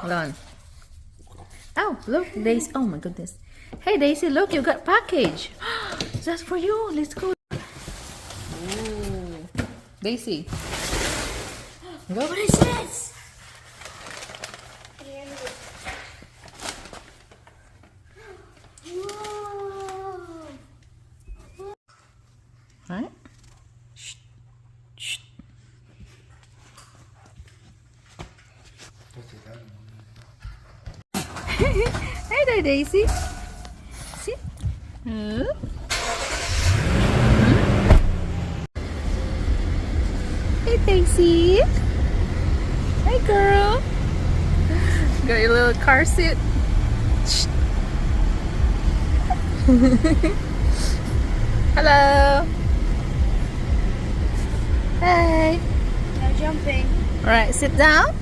Hold on. Oh, look, Daisy. Oh my goodness. Hey, Daisy, look, you got package. That's for you. Let's go. Ooh. Daisy. Look what it says. Right? Shh. Shh. Hey there, Daisy. See? Hey, Daisy. Hey, girl. Got your little car seat. Hello. Hey. No jumping. All right, sit down.